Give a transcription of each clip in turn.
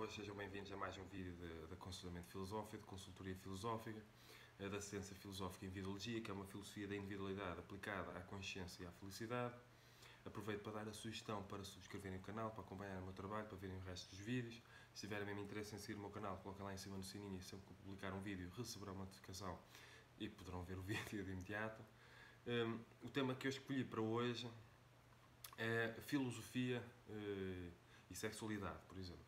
pessoas, sejam bem-vindos a mais um vídeo de aconselhamento filosófico, de consultoria filosófica, da ciência filosófica em videologia, que é uma filosofia da individualidade aplicada à consciência e à felicidade. Aproveito para dar a sugestão para subscreverem o canal, para acompanhar o meu trabalho, para verem o resto dos vídeos. Se tiverem mesmo interesse em seguir o meu canal, coloquem lá em cima no sininho e sempre que eu publicar um vídeo receberão uma notificação e poderão ver o vídeo de imediato. O tema que eu escolhi para hoje é filosofia e sexualidade, por exemplo.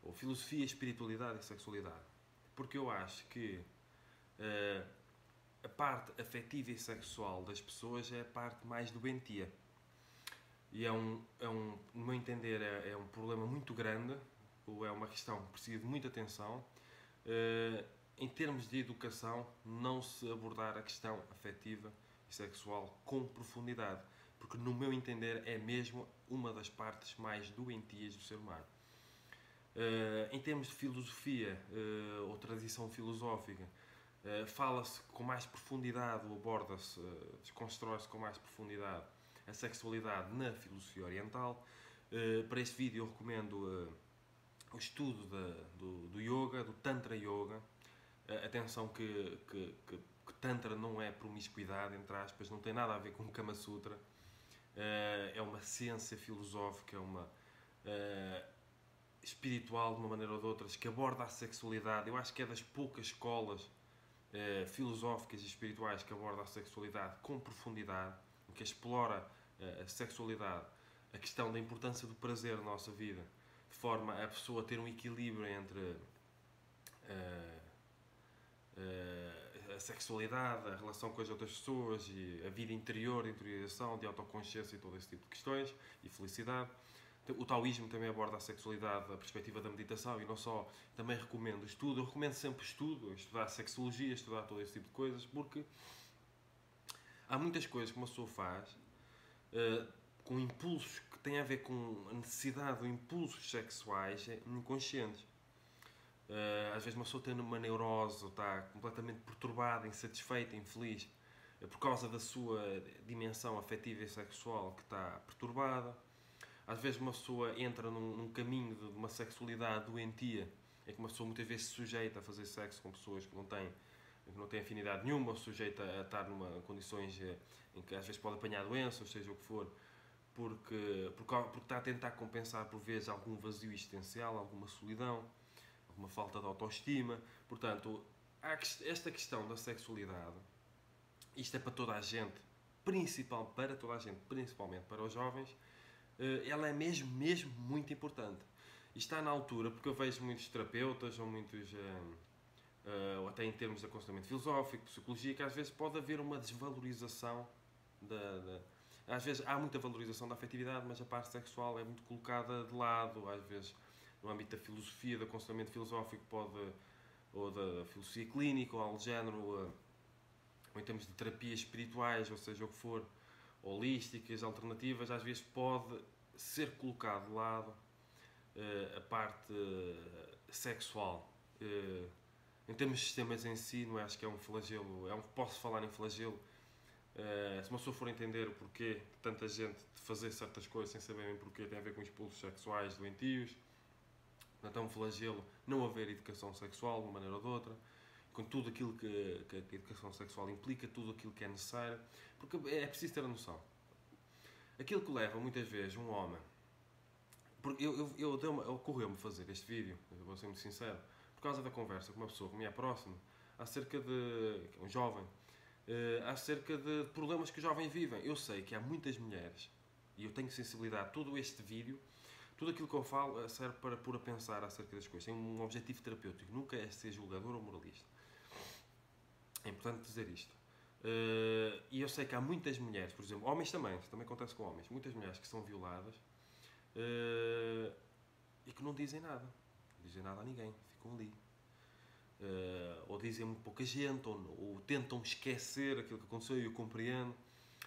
Ou filosofia, espiritualidade e sexualidade. Porque eu acho que a parte afetiva e sexual das pessoas é a parte mais doentia. E no meu entender, é um problema muito grande, ou é uma questão que precisa de muita atenção. Em termos de educação, não se abordar a questão afetiva e sexual com profundidade. Porque, no meu entender, é mesmo uma das partes mais doentias do ser humano. Em termos de filosofia ou tradição filosófica, fala-se com mais profundidade, ou aborda-se, desconstrói-se com mais profundidade a sexualidade na filosofia oriental. Para este vídeo eu recomendo o estudo do yoga, do Tantra Yoga. Atenção que Tantra não é promiscuidade, entre aspas, não tem nada a ver com o Kama Sutra. É uma ciência filosófica, é uma espiritual, de uma maneira ou de outra, que aborda a sexualidade. Eu acho que é das poucas escolas filosóficas e espirituais que aborda a sexualidade com profundidade, que explora a sexualidade, a questão da importância do prazer na nossa vida, de forma a pessoa ter um equilíbrio entre a sexualidade, a relação com as outras pessoas e a vida interior, a interiorização, de autoconsciência e todo esse tipo de questões, e felicidade. O taoísmo também aborda a sexualidade da perspectiva da meditação e não só. Também recomendo estudo. Eu recomendo sempre estudo, estudar sexologia, estudar todo esse tipo de coisas, porque há muitas coisas que uma pessoa faz com impulsos que têm a ver com a necessidade de impulsos sexuais inconscientes. Às vezes uma pessoa tem uma neurose, ou está completamente perturbada, insatisfeita, infeliz, por causa da sua dimensão afetiva e sexual que está perturbada. Às vezes uma pessoa entra num caminho de uma sexualidade doentia, em que uma pessoa muitas vezes se sujeita a fazer sexo com pessoas que não têm afinidade nenhuma, ou sujeita a estar em condições em que às vezes pode apanhar doença, ou seja o que for, porque está a tentar compensar por vezes algum vazio existencial, alguma solidão, alguma falta de autoestima. Portanto, esta questão da sexualidade, isto é para toda a gente, principalmente para os jovens, ela é mesmo muito importante. E está na altura, porque eu vejo muitos terapeutas, ou muitos, ou até em termos de aconselhamento filosófico, psicologia, que às vezes pode haver uma desvalorização às vezes há muita valorização da afetividade, mas a parte sexual é muito colocada de lado. Às vezes, no âmbito da filosofia, do aconselhamento filosófico, ou da filosofia clínica, ou algo do género, ou em termos de terapias espirituais, ou seja, o que for, holísticas, alternativas, às vezes pode ser colocado de lado a parte sexual. Em termos de sistemas em si, não é? Acho que é um flagelo, posso falar em flagelo. Se uma pessoa for entender o porquê de tanta gente de fazer certas coisas sem saberem porquê, tem a ver com impulsos sexuais doentios. Portanto, é um flagelo não haver educação sexual, de uma maneira ou de outra, com tudo aquilo que a educação sexual implica, tudo aquilo que é necessário, porque é preciso ter a noção. Aquilo que leva muitas vezes um homem, porque ocorreu-me fazer este vídeo, eu vou ser muito sincero, por causa da conversa com uma pessoa que me é próxima, acerca de um jovem, acerca de problemas que os jovens vivem. Eu sei que há muitas mulheres, e eu tenho sensibilidade, todo este vídeo, tudo aquilo que eu falo serve para pôr a pensar acerca das coisas. Tem um objetivo terapêutico, nunca é ser julgador ou moralista. É importante dizer isto. E eu sei que há muitas mulheres, por exemplo, homens também acontece com homens, muitas mulheres que são violadas e que não dizem nada. Não dizem nada a ninguém, ficam ali. Ou dizem muito pouca gente, ou tentam esquecer aquilo que aconteceu, e eu compreendo.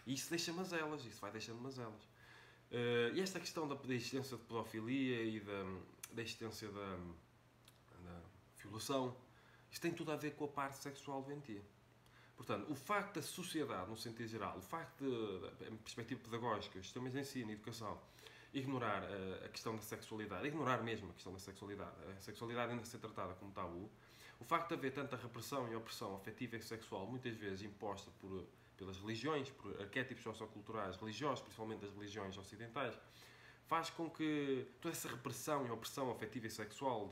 E isso deixa mazelas, isso vai deixando mazelas. E esta questão da existência de pedofilia e da existência da violação, isto tem tudo a ver com a parte sexual doentia. Portanto, o facto da sociedade, no sentido geral, o facto em perspectiva pedagógica, sistemas de ensino e educação, ignorar a questão da sexualidade, ignorar mesmo a questão da sexualidade, a sexualidade ainda ser tratada como tabu, o facto de haver tanta repressão e opressão afetiva e sexual, muitas vezes imposta pelas religiões, por arquétipos socioculturais religiosos, principalmente das religiões ocidentais, faz com que toda essa repressão e opressão afetiva e sexual,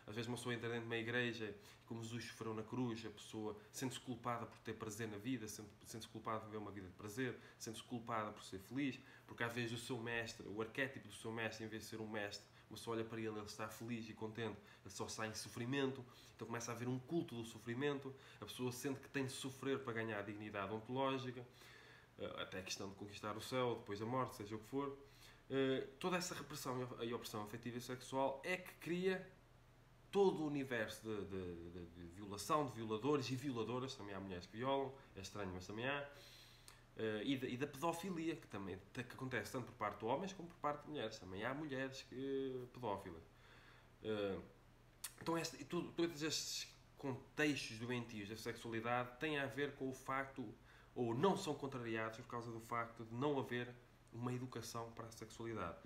às vezes uma pessoa entra dentro de uma igreja, como Jesus sofreu na cruz, a pessoa sente-se culpada por ter prazer na vida, sente-se culpada por viver uma vida de prazer, sente-se culpada por ser feliz, porque às vezes o seu mestre, o arquétipo do seu mestre, em vez de ser um mestre, uma pessoa olha para ele, ele está feliz e contente, ele só sai em sofrimento, então começa a haver um culto do sofrimento, a pessoa sente que tem de sofrer para ganhar a dignidade ontológica, até a questão de conquistar o céu, depois da morte, seja o que for. Toda essa repressão e opressão afetiva e sexual é que cria todo o universo de violação, de violadores e violadoras, também há mulheres que violam, é estranho, mas também há, e da pedofilia, que também que acontece tanto por parte de homens como por parte de mulheres. Também há mulheres pedófilas. Então, todos estes contextos doentios da sexualidade têm a ver com o facto, ou não são contrariados por causa do facto de não haver uma educação para a sexualidade.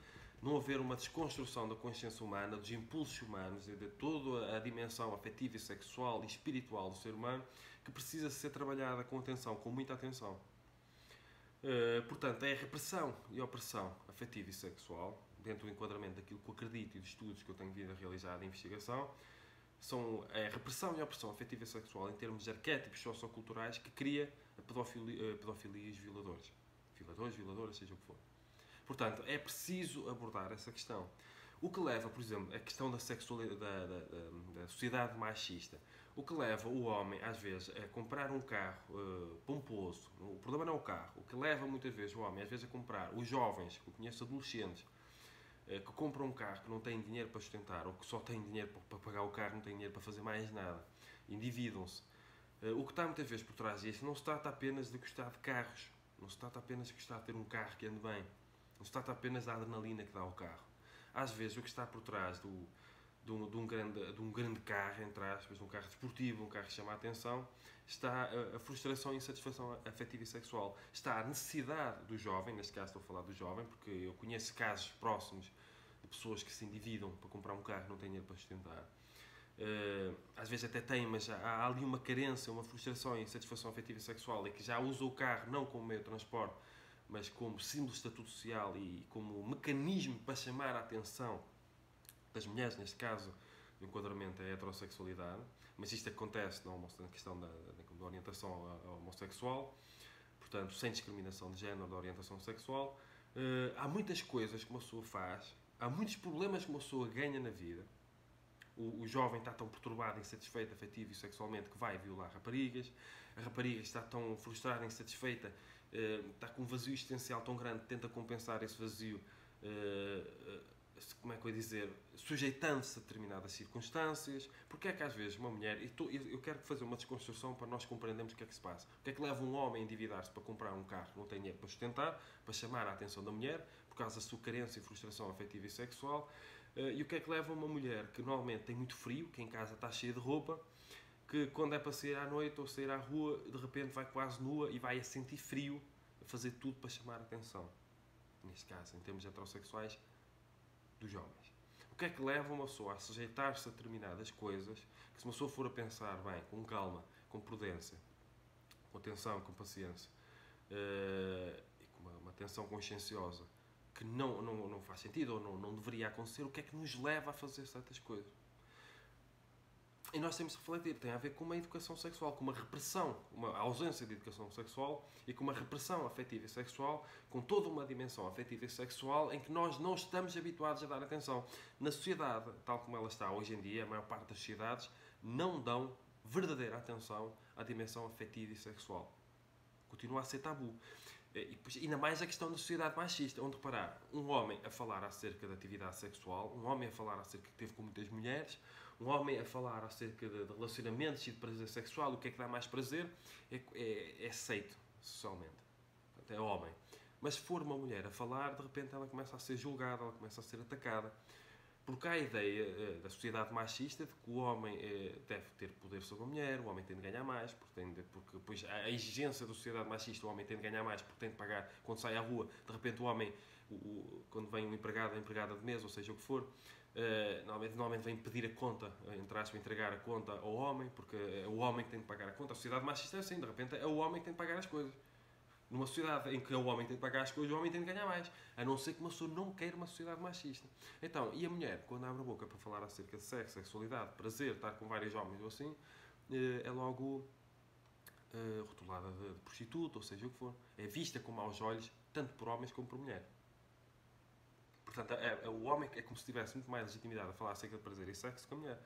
Não haver uma desconstrução da consciência humana, dos impulsos humanos e de toda a dimensão afetiva e sexual e espiritual do ser humano, que precisa ser trabalhada com atenção, com muita atenção. Portanto, é a repressão e a opressão afetiva e sexual, dentro do enquadramento daquilo que eu acredito e dos estudos que eu tenho vindo a realizar de investigação, são a repressão e a opressão afetiva e sexual em termos de arquétipos socioculturais que cria a pedofilia e os violadores. Violadoras, seja o que for. Portanto, é preciso abordar essa questão. O que leva, por exemplo, a questão da sexualidade, da sociedade machista, o que leva o homem, às vezes, a comprar um carro pomposo. O problema não é o carro. O que leva, muitas vezes, o homem, às vezes, a comprar, os jovens, que eu conheço adolescentes, que compram um carro que não têm dinheiro para sustentar, ou que só têm dinheiro para pagar o carro, não têm dinheiro para fazer mais nada. Endividam-se. O que está, muitas vezes, por trás disso, não se trata apenas de gostar de carros. Não se trata apenas de gostar de ter um carro que ande bem. Não se trata apenas da adrenalina que dá ao carro. Às vezes, o que está por trás de um grande carro, entre aspas, de um carro desportivo, um carro que chama a atenção, está a frustração e insatisfação afetiva e sexual. Está a necessidade do jovem, neste caso estou a falar do jovem, porque eu conheço casos próximos de pessoas que se endividam para comprar um carro que não têm dinheiro para sustentar. Às vezes até tem, mas há ali uma carência, uma frustração e insatisfação afetiva e sexual, e que já usa o carro não como meio de transporte, mas como símbolo de estatuto social e como mecanismo para chamar a atenção das mulheres, neste caso, no enquadramento à heterossexualidade, mas isto acontece na questão da orientação homossexual, portanto, sem discriminação de género, da orientação sexual. Há muitas coisas que uma pessoa faz, há muitos problemas que uma pessoa ganha na vida. O jovem está tão perturbado, insatisfeito, afetivo e sexualmente, que vai violar raparigas. A rapariga está tão frustrada, insatisfeita, está com um vazio existencial tão grande, tenta compensar esse vazio, como é que eu ia dizer, sujeitando-se a determinadas circunstâncias. Porque é que às vezes uma mulher, eu quero fazer uma desconstrução para nós compreendermos o que é que se passa. O que é que leva um homem a endividar-se para comprar um carro que não tem dinheiro para sustentar, para chamar a atenção da mulher, por causa da sua carência e frustração afetiva e sexual? E o que é que leva uma mulher que normalmente tem muito frio, que em casa está cheia de roupa, que quando é para sair à noite ou sair à rua, de repente vai quase nua e vai a sentir frio, a fazer tudo para chamar a atenção? Neste caso, em termos heterossexuais, dos jovens. O que é que leva uma pessoa a sujeitar-se a determinadas coisas que, se uma pessoa for a pensar bem, com calma, com prudência, com atenção, com paciência, e com uma atenção conscienciosa, que não faz sentido ou não deveria acontecer, o que é que nos leva a fazer certas coisas? E nós temos de refletir, tem a ver com uma educação sexual, com uma repressão, uma ausência de educação sexual e com uma repressão afetiva e sexual, com toda uma dimensão afetiva e sexual em que nós não estamos habituados a dar atenção. Na sociedade, tal como ela está hoje em dia, a maior parte das sociedades não dão verdadeira atenção à dimensão afetiva e sexual. Continua a ser tabu. E ainda mais a questão da sociedade machista, onde, reparar, um homem a falar acerca da atividade sexual, um homem a falar acerca que teve com muitas mulheres, um homem a falar acerca de relacionamentos e de prazer sexual, o que é que dá mais prazer, é aceito socialmente. Portanto, é homem. Mas se for uma mulher a falar, de repente ela começa a ser julgada, ela começa a ser atacada. Porque há a ideia da sociedade machista de que o homem deve ter poder sobre a mulher, o homem tem de ganhar mais, porque depois a exigência da sociedade machista, o homem tem de ganhar mais porque tem de pagar, quando sai à rua, de repente o homem quando vem um empregado, a empregada de mesa, ou seja o que for, normalmente vem pedir a conta, entre aspas, entregar a conta ao homem, porque é o homem que tem de pagar a conta. A sociedade machista é assim, de repente é o homem que tem de pagar as coisas. Numa sociedade em que o homem tem de pagar as coisas, o homem tem de ganhar mais. A não ser que uma pessoa não queira uma sociedade machista. Então, e a mulher, quando abre a boca para falar acerca de sexo, sexualidade, prazer, estar com vários homens ou assim, é logo rotulada de prostituta, ou seja o que for. É vista com maus olhos, tanto por homens como por mulher. Portanto, o homem é como se tivesse muito mais legitimidade a falar acerca de prazer e sexo que a mulher.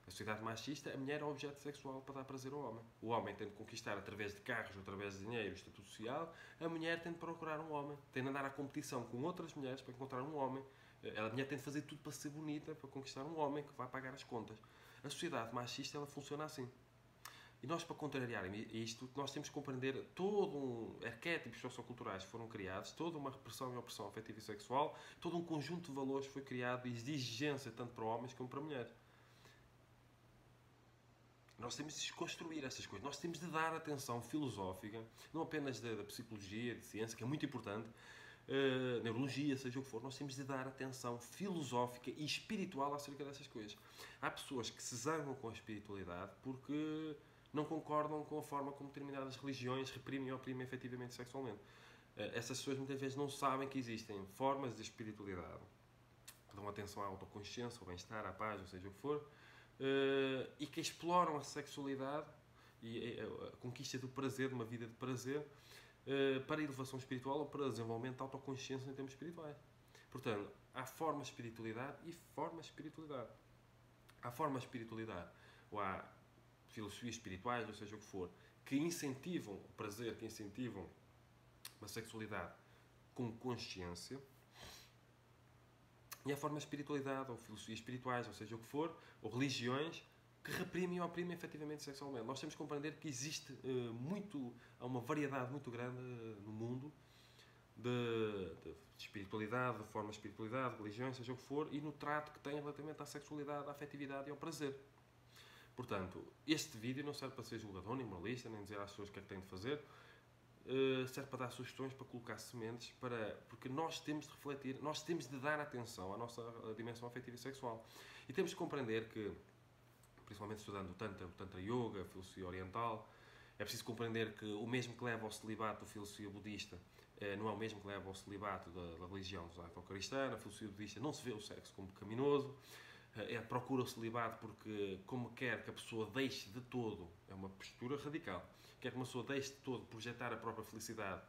A sociedade machista, a mulher é o objeto sexual para dar prazer ao homem. O homem tem de conquistar através de carros, através de dinheiro, estatuto social. A mulher tem de procurar um homem. Tem de andar à competição com outras mulheres para encontrar um homem. A mulher tem de fazer tudo para ser bonita, para conquistar um homem que vai pagar as contas. A sociedade machista, ela funciona assim. E nós, para contrariar isto, nós temos que compreender todo um arquétipos socioculturais que foram criados, toda uma repressão e opressão afetiva e sexual, todo um conjunto de valores foi criado e de exigência tanto para homens como para mulheres. Nós temos de desconstruir essas coisas. Nós temos de dar atenção filosófica, não apenas da psicologia, de ciência, que é muito importante, neurologia, seja o que for. Nós temos de dar atenção filosófica e espiritual acerca dessas coisas. Há pessoas que se zangam com a espiritualidade porque não concordam com a forma como determinadas religiões reprimem e oprimem efetivamente sexualmente. Essas pessoas muitas vezes não sabem que existem formas de espiritualidade que dão atenção à autoconsciência, ao bem-estar, à paz, ou seja o que for, e que exploram a sexualidade e a conquista do prazer, de uma vida de prazer, para a elevação espiritual ou para o desenvolvimento da autoconsciência em termos espirituais. Portanto, há forma de espiritualidade e forma de espiritualidade. Há forma de espiritualidade, ou há filosofias espirituais, ou seja o que for, que incentivam o prazer, que incentivam uma sexualidade com consciência. E há forma de espiritualidade, ou filosofias espirituais, ou seja o que for, ou religiões, que reprimem ou oprimem efetivamente sexualmente. Nós temos que compreender que existe há uma variedade muito grande no mundo de espiritualidade, de forma de espiritualidade, de religiões, seja o que for, e no trato que tem relativamente à sexualidade, à afetividade e ao prazer. Portanto, este vídeo não serve para ser julgador, nem moralista, nem dizer às pessoas o que é que têm de fazer. Serve para dar sugestões, para colocar sementes, porque nós temos de refletir, nós temos de dar atenção à nossa dimensão afetiva e sexual. E temos de compreender que, principalmente estudando o Tantra Yoga, a filosofia oriental, é preciso compreender que o mesmo que leva ao celibato da filosofia budista não é o mesmo que leva ao celibato da religião judaico-cristã. Na filosofia budista não se vê o sexo como pecaminoso. Procura o celibato porque, como quer que a pessoa deixe de todo, é uma postura radical, quer que uma pessoa deixe de todo projetar a própria felicidade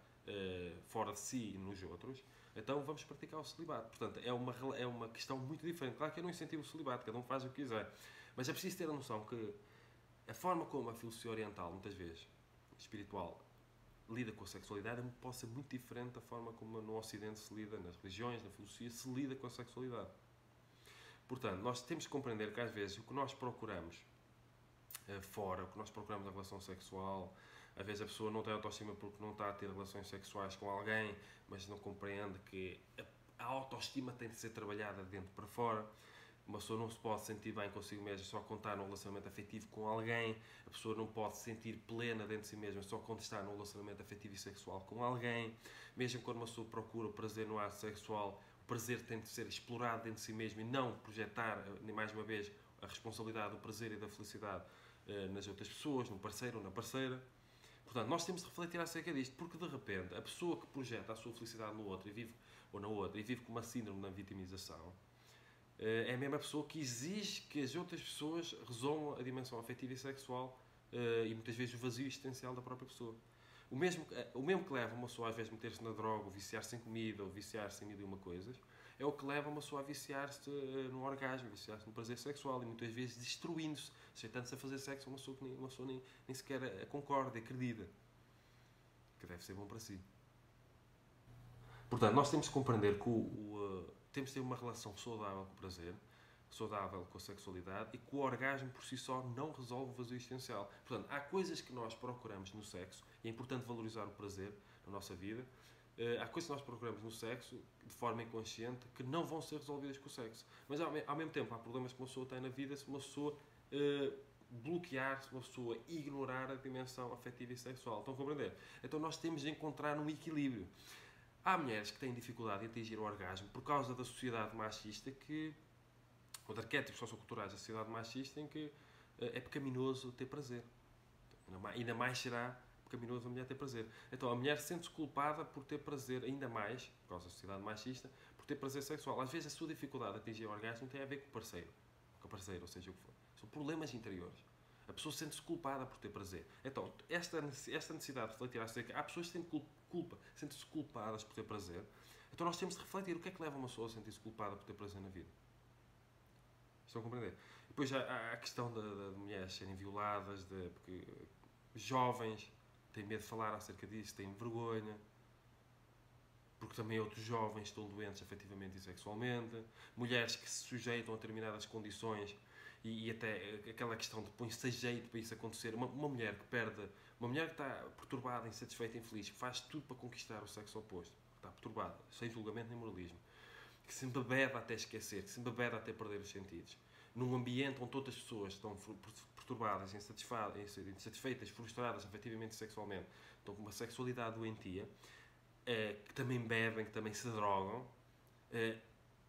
fora de si e nos outros, então vamos praticar o celibato. Portanto, é uma questão muito diferente. Claro que eu não incentivo o celibato, cada um faz o que quiser, mas é preciso ter a noção que a forma como a filosofia oriental, muitas vezes, espiritual, lida com a sexualidade pode ser muito diferente da forma como no Ocidente se lida, nas religiões, na filosofia, se lida com a sexualidade. Portanto, nós temos que compreender que às vezes o que nós procuramos fora, o que nós procuramos na relação sexual, às vezes a pessoa não tem autoestima porque não está a ter relações sexuais com alguém, mas não compreende que a autoestima tem de ser trabalhada de dentro para fora. Uma pessoa não se pode sentir bem consigo mesma só quando está num relacionamento afetivo com alguém. A pessoa não pode se sentir plena dentro de si mesma só quando está num relacionamento afetivo e sexual com alguém. Mesmo quando uma pessoa procura o prazer no ato sexual, o prazer tem de ser explorado dentro de si mesmo e não projetar, nem mais uma vez, a responsabilidade do prazer e da felicidade nas outras pessoas, no parceiro ou na parceira. Portanto, nós temos de refletir acerca disto, porque de repente a pessoa que projeta a sua felicidade no outro e vive, ou na outra, e vive com uma síndrome da vitimização, é a mesma pessoa que exige que as outras pessoas resolvam a dimensão afetiva e sexual e muitas vezes o vazio existencial da própria pessoa. O mesmo que leva uma pessoa às vezes a meter-se na droga, ou viciar-se em comida, ou viciar-se em mil e uma coisas, é o que leva uma pessoa a viciar-se no orgasmo, viciar-se no prazer sexual e muitas vezes destruindo-se, aceitando-se a fazer sexo uma pessoa que uma pessoa nem sequer concorda, acredita que deve ser bom para si. Portanto, nós temos que compreender que temos de ter uma relação saudável com o prazer, saudável com a sexualidade e que o orgasmo por si só não resolve o vazio existencial. Portanto, há coisas que nós procuramos no sexo e é importante valorizar o prazer na nossa vida. Há coisas que nós procuramos no sexo de forma inconsciente que não vão ser resolvidas com o sexo. Mas ao mesmo tempo há problemas que uma pessoa tem na vida se uma pessoa bloquear, se uma pessoa ignorar a dimensão afetiva e sexual. Estão a compreender? Então nós temos de encontrar um equilíbrio. Há mulheres que têm dificuldade em atingir o orgasmo por causa da sociedade machista ou de arquétipos socioculturais da sociedade machista em que é pecaminoso ter prazer. Ainda mais será pecaminoso a mulher ter prazer. Então a mulher sente-se culpada por ter prazer, ainda mais, por causa da sociedade machista, por ter prazer sexual. Às vezes a sua dificuldade de atingir o orgasmo tem a ver com o parceiro. Com o parceiro, ou seja o que for. São problemas interiores. A pessoa sente-se culpada por ter prazer. Então, esta necessidade de refletir acerca... Há pessoas que sentem culpa, sentem-se culpadas por ter prazer. Então nós temos de refletir o que é que leva uma pessoa a sentir-se culpada por ter prazer na vida. Estão a compreender? Depois há a questão de mulheres serem violadas, porque jovens têm medo de falar acerca disso, têm vergonha, porque também outros jovens estão doentes afetivamente e sexualmente, mulheres que se sujeitam a determinadas condições e até aquela questão de põe-se a jeito para isso acontecer. Uma mulher que perde, uma mulher que está perturbada, insatisfeita, infeliz, que faz tudo para conquistar o sexo oposto, que está perturbada, sem julgamento nem moralismo, que se embebeda até esquecer, que se embebeda até perder os sentidos, num ambiente onde todas as pessoas estão perturbadas, insatisfeitas, frustradas afetivamente e sexualmente, estão com uma sexualidade doentia, que também bebem, que também se drogam,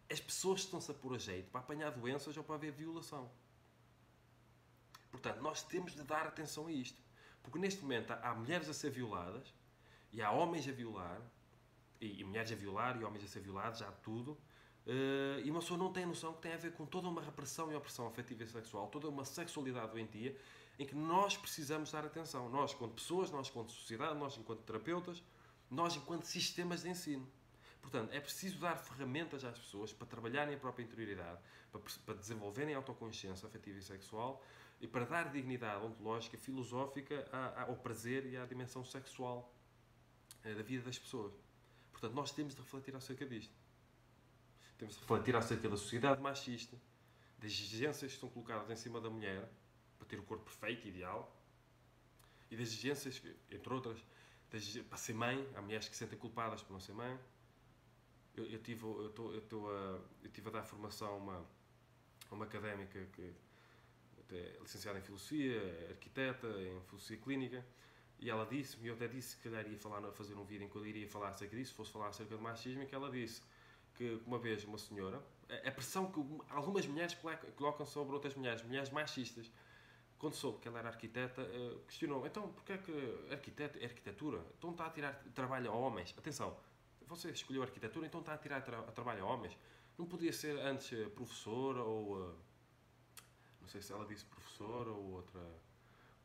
as pessoas estão-se a pôr a jeito para apanhar doenças ou para haver violação. Portanto, nós temos de dar atenção a isto. Porque neste momento há mulheres a ser violadas, e há homens a violar, e mulheres a violar, e homens a ser violados, já há tudo. E uma pessoa não tem noção que tem a ver com toda uma repressão e opressão afetiva e sexual, toda uma sexualidade doentia, em que nós precisamos dar atenção. Nós, enquanto pessoas, nós, enquanto sociedade, nós, enquanto terapeutas, nós, enquanto sistemas de ensino. Portanto, é preciso dar ferramentas às pessoas para trabalharem a própria interioridade, para desenvolverem a autoconsciência afetiva e sexual e para dar dignidade ontológica, filosófica ao prazer e à dimensão sexual da vida das pessoas. Portanto, nós temos de refletir acerca disto. Temos de refletir acerca da sociedade machista, das exigências que estão colocadas em cima da mulher para ter o corpo perfeito, ideal, e das exigências, entre outras, para ser mãe. Há mulheres que se sentem culpadas por não ser mãe. Eu tive a dar formação a uma académica que é licenciada em filosofia, arquiteta, em filosofia clínica, e ela disse-me, eu até disse que calhar ia fazer um vídeo em que eu iria falar acerca disso, se fosse falar acerca de machismo, e que ela disse que uma vez uma senhora, a pressão que algumas mulheres colocam sobre outras mulheres machistas, quando soube que ela era arquiteta, questionou, então porquê é que arquitetura? Então está a tirar trabalho a homens? Atenção, você escolheu arquitetura, então está a tirar trabalho a homens? Não podia ser antes professora ou... não sei se ela disse professora ou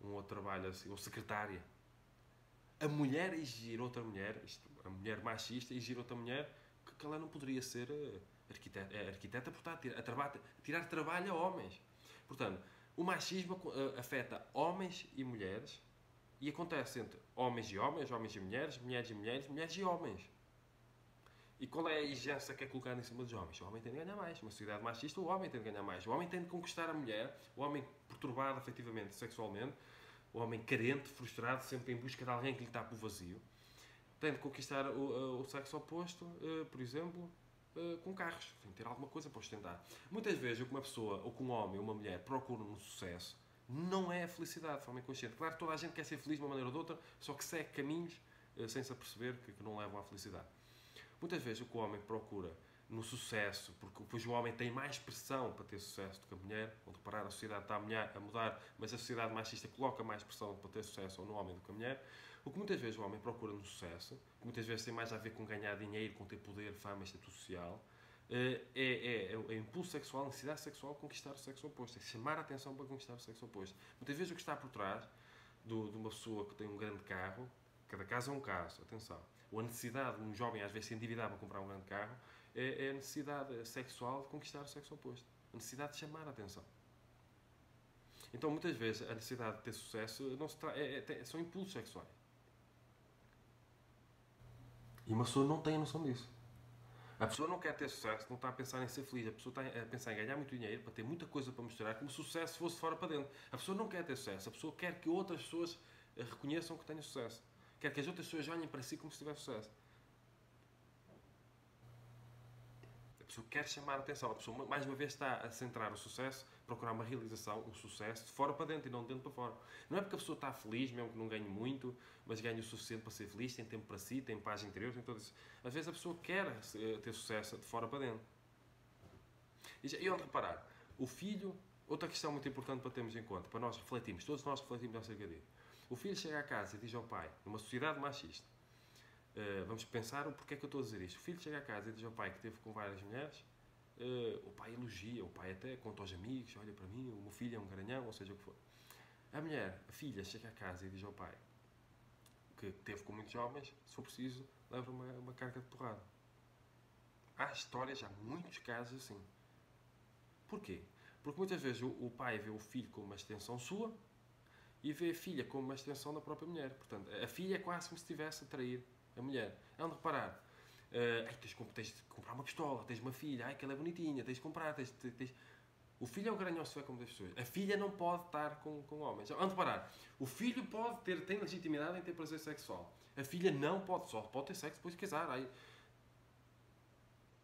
um outro trabalho assim, ou secretária. A mulher exigir outra mulher, a mulher machista exigir outra mulher, que ela não poderia ser arquiteta por estar a tirar trabalho a homens. Portanto, o machismo afeta homens e mulheres e acontece entre homens e homens, homens e mulheres, mulheres e mulheres, mulheres e homens. E qual é a exigência que é colocada em cima dos homens? O homem tem de ganhar mais. Uma sociedade machista, o homem tem de ganhar mais. O homem tem de conquistar a mulher, o homem perturbado afetivamente, sexualmente, o homem carente, frustrado, sempre em busca de alguém que lhe tape o vazio, tem de conquistar o sexo oposto, por exemplo, com carros. Tem de ter alguma coisa para ostentar. Muitas vezes, o que uma pessoa, ou que um homem ou uma mulher procuram no sucesso, não é a felicidade de forma inconsciente. Claro que toda a gente quer ser feliz de uma maneira ou de outra, só que segue caminhos sem se aperceber que não levam à felicidade. Muitas vezes o que o homem procura no sucesso, porque depois o homem tem mais pressão para ter sucesso do que a mulher, onde reparar a sociedade está a mudar, mas a sociedade machista coloca mais pressão para ter sucesso no homem do que a mulher. O que muitas vezes o homem procura no sucesso, que muitas vezes tem mais a ver com ganhar dinheiro, com ter poder, fama e status social, é impulso sexual, a necessidade sexual de conquistar o sexo oposto, é chamar a atenção para conquistar o sexo oposto. Muitas vezes o que está por trás de uma pessoa que tem um grande carro, cada caso é um caso, atenção, ou a necessidade de um jovem às vezes se endividar para comprar um grande carro, é a necessidade sexual de conquistar o sexo oposto, a necessidade de chamar a atenção. Então muitas vezes a necessidade de ter sucesso são impulsos sexuais. E uma pessoa não tem a noção disso. A pessoa não quer ter sucesso, não está a pensar em ser feliz, a pessoa está a pensar em ganhar muito dinheiro para ter muita coisa para mostrar, como se o sucesso fosse de fora para dentro. A pessoa não quer ter sucesso, a pessoa quer que outras pessoas reconheçam que tenha sucesso. Quer que as outras pessoas olhem para si como se tivesse sucesso. A pessoa quer chamar a atenção, a pessoa mais uma vez está a centrar o sucesso procurar uma realização, um sucesso de fora para dentro e não de dentro para fora. Não é porque a pessoa está feliz, mesmo que não ganhe muito, mas ganhe o suficiente para ser feliz, tem tempo para si, tem paz interior, tem tudo isso. Às vezes a pessoa quer ter sucesso de fora para dentro. E onde reparar, o filho, outra questão muito importante para termos em conta, para nós refletirmos, todos nós refletimos acerca disso. O filho chega à casa e diz ao pai, numa sociedade machista, vamos pensar o porquê é que eu estou a dizer isto. O filho chega à casa e diz ao pai que teve com várias mulheres, o pai elogia, o pai até conta aos amigos, olha para mim, o meu filho é um garanhão, ou seja o que for. A filha, chega à casa e diz ao pai que teve com muitos homens, se for preciso, leva uma carga de porrada. Há histórias, há muitos casos assim. Porquê? Porque muitas vezes o pai vê o filho como uma extensão sua e vê a filha como uma extensão da própria mulher. Portanto, a filha é quase como se estivesse a trair a mulher. É onde reparar. Tens de comprar uma pistola, tens uma filha, que ela é bonitinha, tens de comprar, O filho é o garanhão se como das pessoas. A filha não pode estar com homens. Onde reparar. O filho tem legitimidade em ter prazer sexual. A filha não pode, só pode ter sexo depois de casar.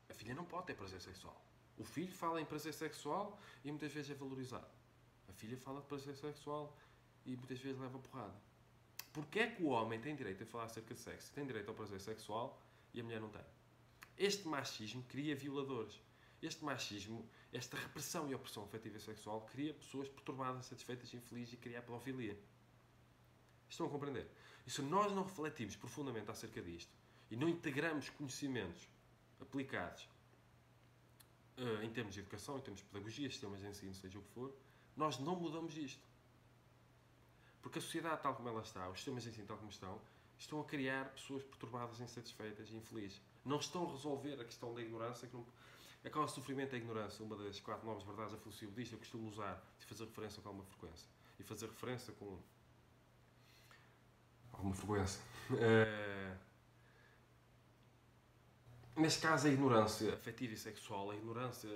A filha não pode ter prazer sexual. O filho fala em prazer sexual e muitas vezes é valorizado. A filha fala de prazer sexual e muitas vezes leva porrada. Porquê é que o homem tem direito a falar acerca de sexo? Tem direito ao prazer sexual e a mulher não tem. Este machismo cria violadores. Este machismo, esta repressão e opressão afetiva e sexual cria pessoas perturbadas, satisfeitas, infelizes e cria a pedofilia. Estão a compreender? E se nós não refletimos profundamente acerca disto e não integramos conhecimentos aplicados em termos de educação, em termos de pedagogia, sistemas de ensino, seja o que for, nós não mudamos isto. Porque a sociedade tal como ela está, os sistemas de ensino tal como estão a criar pessoas perturbadas, insatisfeitas e infelizes. Não estão a resolver a questão da ignorância. A causa do sofrimento é a ignorância, uma das 4 novas verdades da filosofia budista, eu costumo usar e fazer referência com alguma frequência. E fazer referência com alguma frequência. Neste caso, a ignorância afetiva e sexual, a ignorância,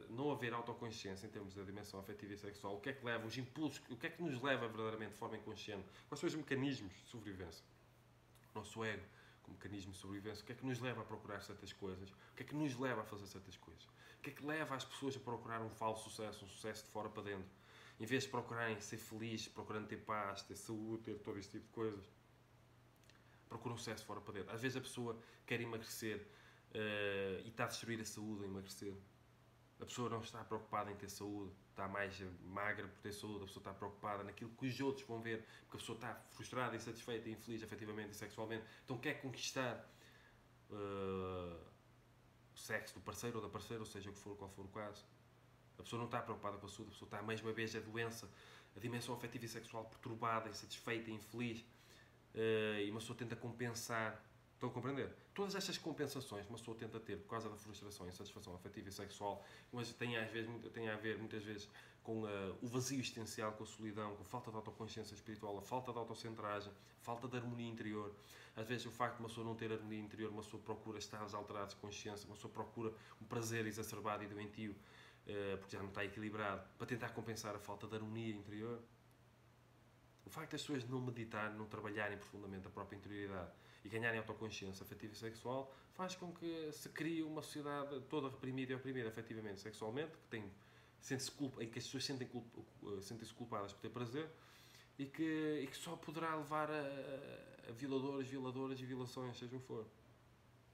não haver autoconsciência em termos da dimensão afetiva e sexual, o que é que leva, os impulsos, o que é que nos leva verdadeiramente de forma inconsciente? Quais são os mecanismos de sobrevivência? O nosso ego, como mecanismo de sobrevivência, o que é que nos leva a procurar certas coisas? O que é que nos leva a fazer certas coisas? O que é que leva as pessoas a procurar um falso sucesso, um sucesso de fora para dentro? Em vez de procurarem ser felizes, procurando ter paz, ter saúde, ter todo esse tipo de coisas, procuram um sucesso de fora para dentro. Às vezes a pessoa quer emagrecer, e está a destruir a saúde a emagrecer. A pessoa não está preocupada em ter saúde, está mais magra por ter saúde, a pessoa está preocupada naquilo que os outros vão ver, porque a pessoa está frustrada, insatisfeita, infeliz afetivamente e sexualmente, então quer conquistar o sexo do parceiro ou da parceira, ou seja o que for, qual for o caso. A pessoa não está preocupada com a saúde, a pessoa está mais uma vez a doença, a dimensão afetiva e sexual perturbada, insatisfeita, infeliz, e uma pessoa tenta compensar. Estão a compreender? Todas estas compensações que uma pessoa tenta ter por causa da frustração e insatisfação afetiva e sexual, mas tem a ver muitas vezes com o vazio existencial, com a solidão, com a falta de autoconsciência espiritual, a falta de autocentragem, a falta de harmonia interior. Às vezes o facto de uma pessoa não ter harmonia interior, uma pessoa procura estados alterados de consciência, uma pessoa procura um prazer exacerbado e doentio, porque já não está equilibrado, para tentar compensar a falta de harmonia interior. O facto das pessoas não meditarem, não trabalharem profundamente a própria interioridade e ganharem autoconsciência afetiva e sexual, faz com que se crie uma sociedade toda reprimida e oprimida afetivamente e sexualmente, em que as pessoas sentem-se culpadas por ter prazer e que só poderá levar a violadores, violadoras e violações, seja o que for.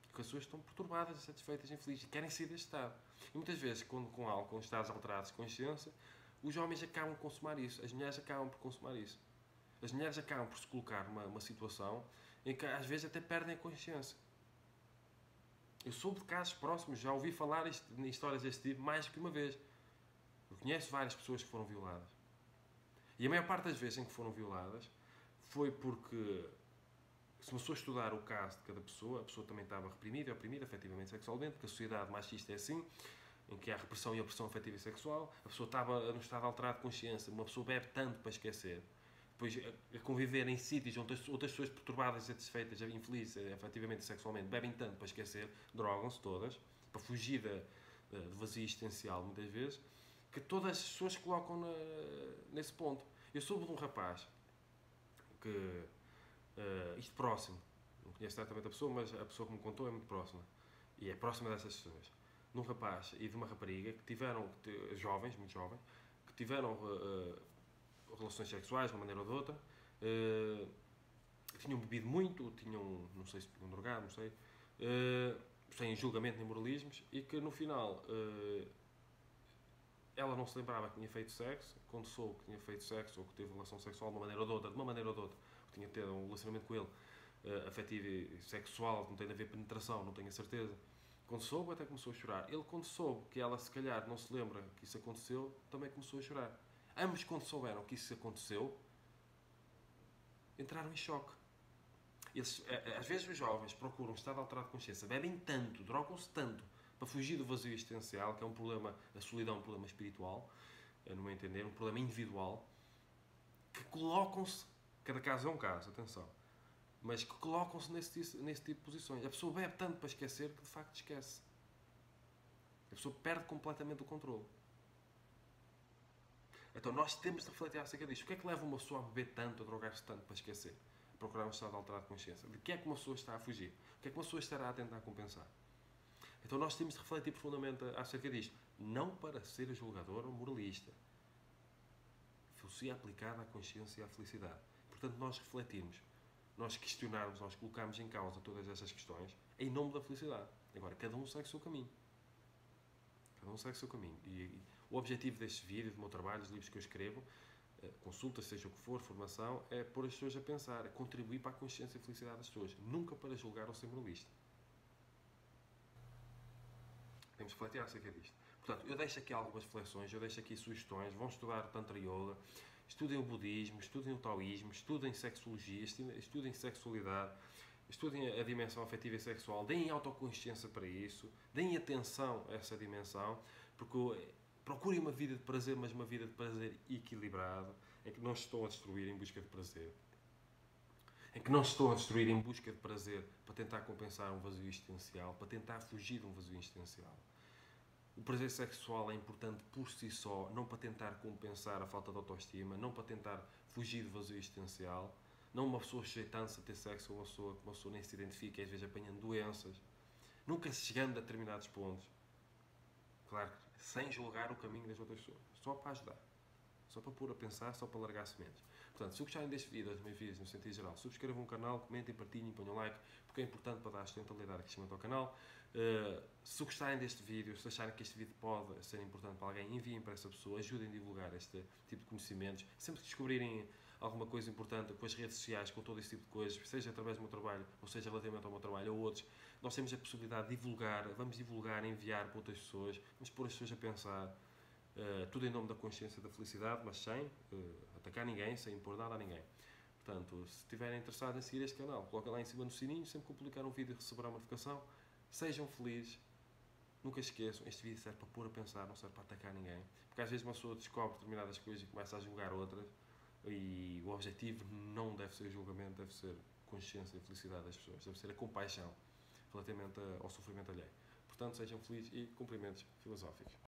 Porque as pessoas estão perturbadas, insatisfeitas, infelizes e querem sair deste estado. E muitas vezes, com álcool, com estados alterados de consciência, os homens acabam por consumar isso, as mulheres acabam por consumar isso. As mulheres acabam por se colocar numa situação em que às vezes até perdem a consciência. Eu soube de casos próximos, já ouvi falar em histórias deste tipo mais do que uma vez. Eu conheço várias pessoas que foram violadas. E a maior parte das vezes em que foram violadas foi porque, se uma pessoa estudar o caso de cada pessoa, a pessoa também estava reprimida e oprimida afetivamente e sexualmente, porque a sociedade machista é assim, em que há repressão e opressão afetiva e sexual, a pessoa estava num estado alterado de consciência, uma pessoa bebe tanto para esquecer, depois a conviver em sítios onde outras pessoas perturbadas, insatisfeitas, infelizes, afetivamente e sexualmente, bebem tanto para esquecer, drogam-se todas, para fugir do vazio existencial, muitas vezes, que todas as pessoas se colocam nesse ponto. Eu soube de um rapaz que, isto próximo, não conheço exatamente a pessoa, mas a pessoa que me contou é muito próxima, e é próxima dessas pessoas, de um rapaz e de uma rapariga que tiveram, jovens, muito jovens, que tiveram relações sexuais de uma maneira ou de outra, tinham bebido muito, tinham, não sei se tinham drogado, não sei, sem julgamento nem moralismos, e que no final ela não se lembrava que tinha feito sexo, quando soube que tinha feito sexo ou que teve relação sexual de uma maneira ou de outra, que tinha tido um relacionamento com ele afetivo e sexual, que não tem a ver penetração, não tenho a certeza. Quando soube, até começou a chorar. Ele, quando soube que ela, se calhar, não se lembra que isso aconteceu, também começou a chorar. Ambos, quando souberam que isso aconteceu, entraram em choque. Eles, às vezes os jovens procuram um estado alterado de consciência, bebem tanto, drogam-se tanto, para fugir do vazio existencial, que é um problema, a solidão é um problema espiritual, no meu entender, um problema individual, que colocam-se, cada caso é um caso, atenção, mas que colocam-se nesse tipo de posições. A pessoa bebe tanto para esquecer que de facto esquece. A pessoa perde completamente o controle. Então nós temos de refletir acerca disto. O que é que leva uma pessoa a beber tanto, a drogar-se tanto para esquecer? A procurar um estado alterado de consciência. De que é que uma pessoa está a fugir? O que é que uma pessoa estará a tentar compensar? Então nós temos de refletir profundamente acerca disto. Não para ser julgador ou moralista. Filosofia aplicada à consciência e à felicidade. Portanto, nós refletirmos, nós questionarmos, nós colocarmos em causa todas essas questões em nome da felicidade. Agora, cada um segue o seu caminho. Cada um segue o seu caminho. E o objetivo deste vídeo, do meu trabalho, dos livros que eu escrevo, consulta, seja o que for, formação, é pôr as pessoas a pensar, é contribuir para a consciência e a felicidade das pessoas. Nunca para julgar ou ser moralista. Temos que refletir acerca disto. Portanto, eu deixo aqui algumas reflexões, eu deixo aqui sugestões. Vão estudar o Tantra Yoga, estudem o budismo, estudem o taoísmo, estudem sexologia, estudem sexualidade, estudem a dimensão afetiva e sexual, deem autoconsciência para isso, deem atenção a essa dimensão, porque procurem uma vida de prazer, mas uma vida de prazer equilibrado, em que não se estão a destruir em busca de prazer. Em que não se estão a destruir em busca de prazer para tentar compensar um vazio existencial, para tentar fugir de um vazio existencial. O prazer sexual é importante por si só, não para tentar compensar a falta de autoestima, não para tentar fugir do vazio existencial, não uma pessoa sujeitando-se a ter sexo com uma pessoa nem se identifica e às vezes apanhando doenças, nunca chegando a determinados pontos. Claro, sem julgar o caminho das outras pessoas, só para ajudar, só para pôr a pensar, só para largar sementes. Portanto, se gostarem deste vídeo, dos meus vídeos no sentido geral, subscrevam o canal, comentem, partilhem, ponham like, porque é importante para dar sustentabilidade e crescimento ao canal. Se gostarem deste vídeo, se acharem que este vídeo pode ser importante para alguém, enviem para essa pessoa, ajudem a divulgar este tipo de conhecimentos. Sempre que descobrirem alguma coisa importante com as redes sociais, com todo esse tipo de coisas, seja através do meu trabalho, ou seja relativamente ao meu trabalho ou outros, nós temos a possibilidade de divulgar, vamos divulgar, enviar para outras pessoas, vamos pôr as pessoas a pensar, tudo em nome da consciência da felicidade, mas sem atacar ninguém, sem impor nada a ninguém. Portanto, se estiverem interessados em seguir este canal, coloquem lá em cima no sininho, sempre que eu publicar um vídeo receberá uma notificação. Sejam felizes, nunca esqueçam, este vídeo serve para pôr a pensar, não serve para atacar ninguém, porque às vezes uma pessoa descobre determinadas coisas e começa a julgar outras, e o objetivo não deve ser julgamento, deve ser consciência e felicidade das pessoas, deve ser a compaixão relativamente ao sofrimento alheio. Portanto, sejam felizes e cumprimentos filosóficos.